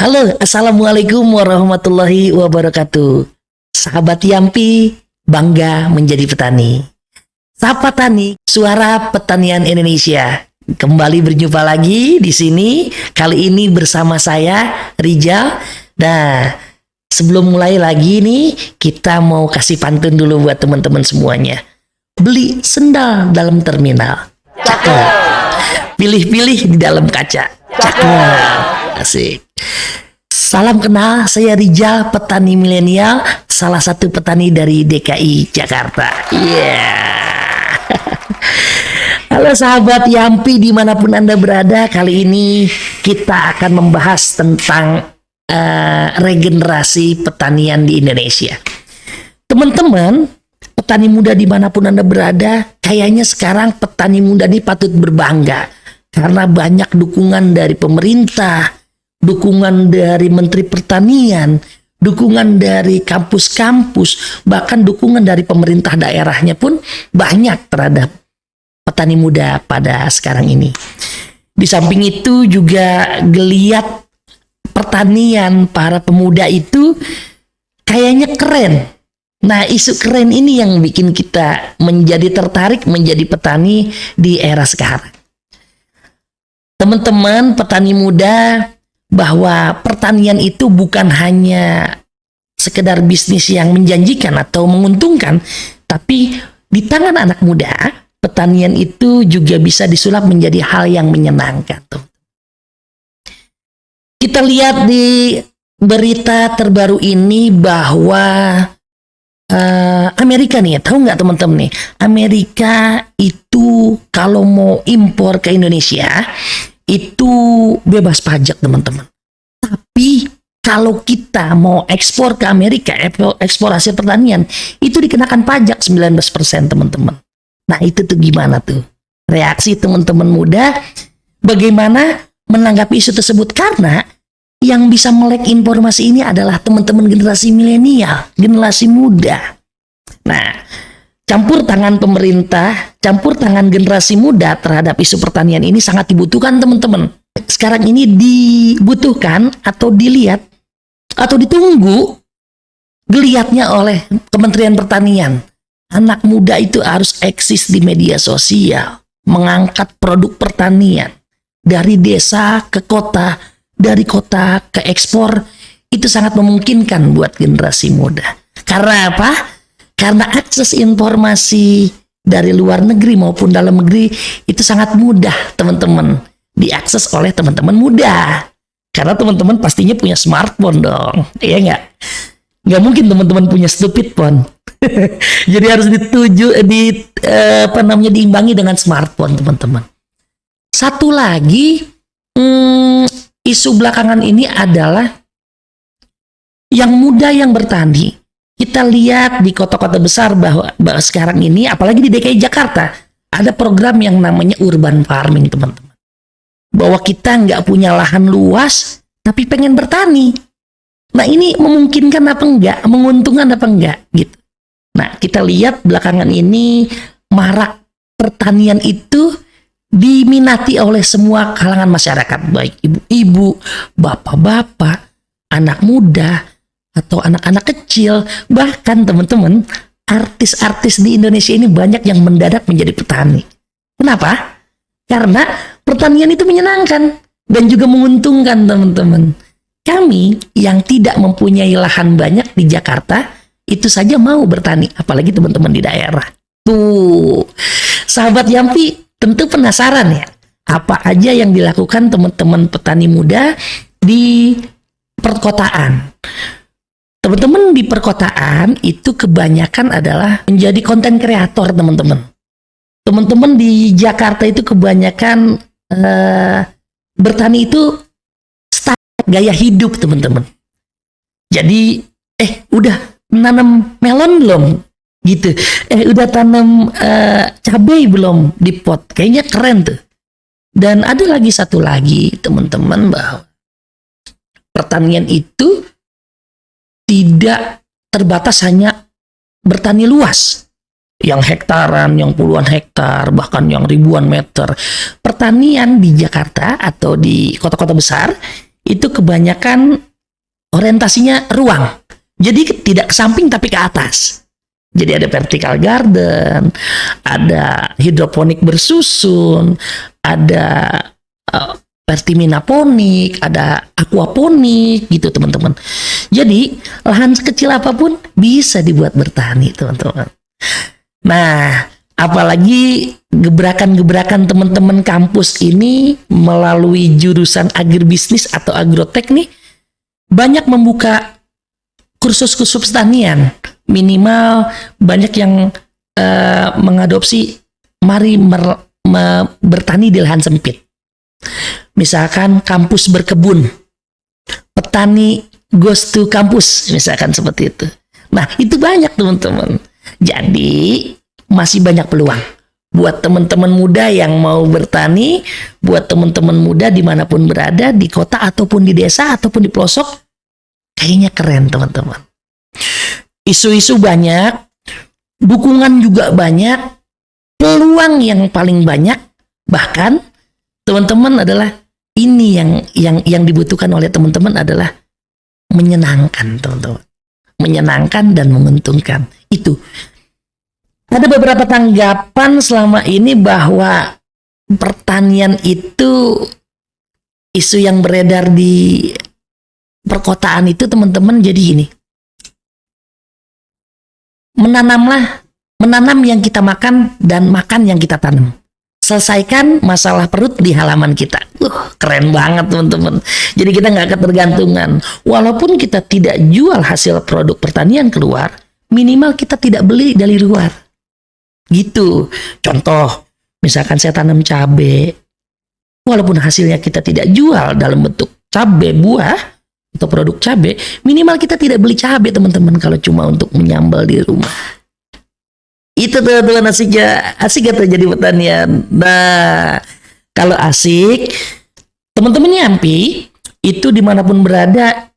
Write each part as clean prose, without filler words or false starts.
Halo, Assalamualaikum warahmatullahi wabarakatuh. Sahabat Yampi, bangga menjadi petani. Sapa Tani, suara pertanian Indonesia. Kembali berjumpa lagi di sini, kali ini bersama saya, Rijal. Nah, sebelum mulai lagi nih, kita mau kasih pantun dulu buat teman-teman semuanya. Beli sendal dalam terminal. Cakep. Pilih-pilih di dalam kaca. Cakep. Asik. Salam kenal, saya Rijal, petani milenial, salah satu petani dari DKI Jakarta. Halo sahabat Yampi dimanapun Anda berada, kali ini kita akan membahas tentang regenerasi pertanian di Indonesia. Teman-teman, petani muda dimanapun Anda berada, kayaknya sekarang petani muda ini patut berbangga karena banyak dukungan dari pemerintah, dukungan dari Menteri Pertanian, dukungan dari kampus-kampus, bahkan dukungan dari pemerintah daerahnya pun banyak terhadap petani muda pada sekarang ini. Di samping itu juga geliat pertanian para pemuda itu kayaknya keren. Nah, isu keren ini yang bikin kita menjadi tertarik menjadi petani di era sekarang. Teman-teman petani muda, bahwa pertanian itu bukan hanya sekedar bisnis yang menjanjikan atau menguntungkan, tapi di tangan anak muda, pertanian itu juga bisa disulap menjadi hal yang menyenangkan. Kita lihat di berita terbaru ini bahwa Amerika nih, tahu nggak teman-teman nih, Amerika itu kalau mau impor ke Indonesia itu bebas pajak teman-teman. Tapi kalau kita mau ekspor ke Amerika, ekspor hasil pertanian, itu dikenakan pajak 19% teman-teman. Nah itu tuh gimana tuh? Reaksi teman-teman muda, bagaimana menanggapi isu tersebut? Karena yang bisa melek informasi ini adalah teman-teman generasi milenial, generasi muda. Nah, campur tangan pemerintah, campur tangan generasi muda terhadap isu pertanian ini sangat dibutuhkan teman-teman. Sekarang ini dibutuhkan atau dilihat atau ditunggu geliatnya oleh Kementerian Pertanian. Anak muda itu harus eksis di media sosial, mengangkat produk pertanian dari desa ke kota, dari kota ke ekspor. Itu sangat memungkinkan buat generasi muda. Karena apa? Karena akses informasi dari luar negeri maupun dalam negeri itu sangat mudah teman-teman diakses oleh teman-teman muda. Karena teman-teman pastinya punya smartphone dong, iya nggak? Nggak mungkin teman-teman punya stupid phone. Jadi harus diimbangi dengan smartphone teman-teman. Satu lagi isu belakangan ini adalah yang muda yang bertani. Kita lihat di kota-kota besar bahwa sekarang ini, apalagi di DKI Jakarta, ada program yang namanya urban farming, teman-teman. Bahwa kita nggak punya lahan luas, tapi pengen bertani. Nah ini memungkinkan apa enggak? Menguntungkan apa enggak? Gitu. Nah kita lihat belakangan ini, marak pertanian itu diminati oleh semua kalangan masyarakat. Baik ibu-ibu, bapak-bapak, anak muda, atau anak-anak kecil, bahkan teman-teman artis-artis di Indonesia ini banyak yang mendadak menjadi petani. Kenapa? Karena pertanian itu menyenangkan dan juga menguntungkan teman-teman. Kami yang tidak mempunyai lahan banyak di Jakarta itu saja mau bertani, apalagi teman-teman di daerah. Tuh, sahabat Yampi tentu penasaran ya, apa aja yang dilakukan teman-teman petani muda di perkotaan. Teman-teman di perkotaan itu kebanyakan adalah menjadi konten kreator teman-teman. Teman-teman di Jakarta itu kebanyakan bertani itu style gaya hidup teman-teman. Jadi udah nanam melon belum? Gitu. Udah tanam cabai belum di pot? Kayaknya keren tuh. Dan ada lagi satu lagi teman-teman, bahwa pertanian itu tidak terbatas hanya bertani luas, yang hektaran, yang puluhan hektar, bahkan yang ribuan meter. Pertanian di Jakarta atau di kota-kota besar itu kebanyakan orientasinya ruang. Jadi tidak ke samping tapi ke atas. Jadi ada vertical garden, ada hidroponik bersusun, ada vertiminaponik, ada aquaponik gitu teman-teman. Jadi lahan sekecil apapun bisa dibuat bertani teman-teman. Nah, apalagi gebrakan-gebrakan teman-teman kampus ini melalui jurusan agribisnis atau agrotek banyak membuka kursus-kursus pertanian. Minimal banyak yang mengadopsi mari bertani di lahan sempit. Misalkan kampus berkebun, petani goes to kampus, misalkan seperti itu. Nah, itu banyak teman-teman. Jadi masih banyak peluang buat teman-teman muda yang mau bertani, buat teman-teman muda dimanapun berada, di kota ataupun di desa ataupun di pelosok, kayaknya keren teman-teman. Isu-isu banyak, dukungan juga banyak, peluang yang paling banyak, bahkan teman-teman adalah ini yang dibutuhkan oleh teman-teman adalah menyenangkan teman-teman, menyenangkan dan menguntungkan. Itu ada beberapa tanggapan selama ini bahwa pertanian itu isu yang beredar di perkotaan itu teman-teman jadi gini. Menanam yang kita makan dan makan yang kita tanam. Selesaikan masalah perut di halaman kita. Keren banget teman-teman. Jadi kita nggak ketergantungan. Walaupun kita tidak jual hasil produk pertanian keluar, minimal kita tidak beli dari luar. Gitu. Contoh, misalkan saya tanam cabai, walaupun hasilnya kita tidak jual dalam bentuk cabai buah atau produk cabai, minimal kita tidak beli cabai teman-teman kalau cuma untuk menyambal di rumah. Itu teman-teman asik gak jadi pertanian. Nah, kalau asik, teman-teman Yampi itu dimanapun berada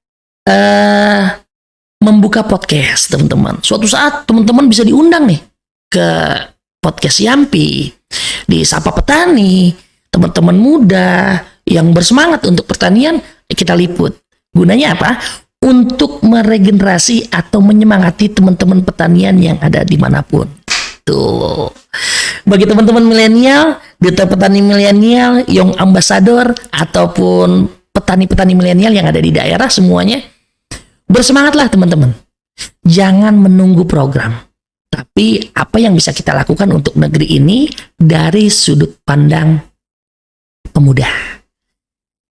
membuka podcast teman-teman. Suatu saat teman-teman bisa diundang nih ke podcast Yampi, di Sapa Petani, teman-teman muda yang bersemangat untuk pertanian kita liput. Gunanya apa? Untuk meregenerasi atau menyemangati teman-teman pertanian yang ada dimanapun. Tuh. Bagi teman-teman milenial, duta petani milenial, young ambassador, ataupun petani-petani milenial yang ada di daerah semuanya, bersemangatlah teman-teman. Jangan menunggu program. Tapi apa yang bisa kita lakukan untuk negeri ini dari sudut pandang pemuda.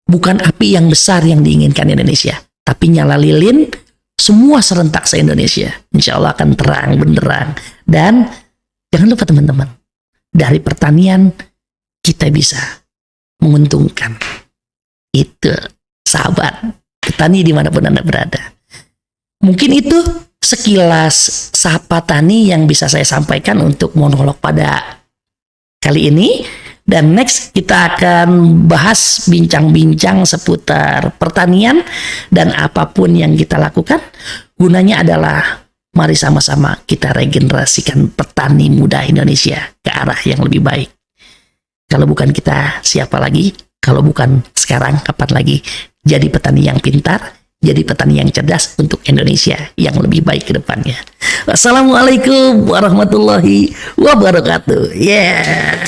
Bukan api yang besar yang diinginkan Indonesia, tapi nyala lilin semua serentak se-Indonesia. Insya Allah akan terang benderang. Dan jangan lupa teman-teman, dari pertanian kita bisa menguntungkan. Itu sahabat petani dimanapun Anda berada. Mungkin itu sekilas Sapa Tani yang bisa saya sampaikan untuk monolog pada kali ini. Dan next kita akan bahas bincang-bincang seputar pertanian dan apapun yang kita lakukan. Gunanya adalah mari sama-sama kita regenerasikan petani muda Indonesia ke arah yang lebih baik. Kalau bukan kita, siapa lagi? Kalau bukan sekarang, kapan lagi? Jadi petani yang pintar, jadi petani yang cerdas untuk Indonesia yang lebih baik ke depannya. Wassalamualaikum warahmatullahi wabarakatuh. Yeah.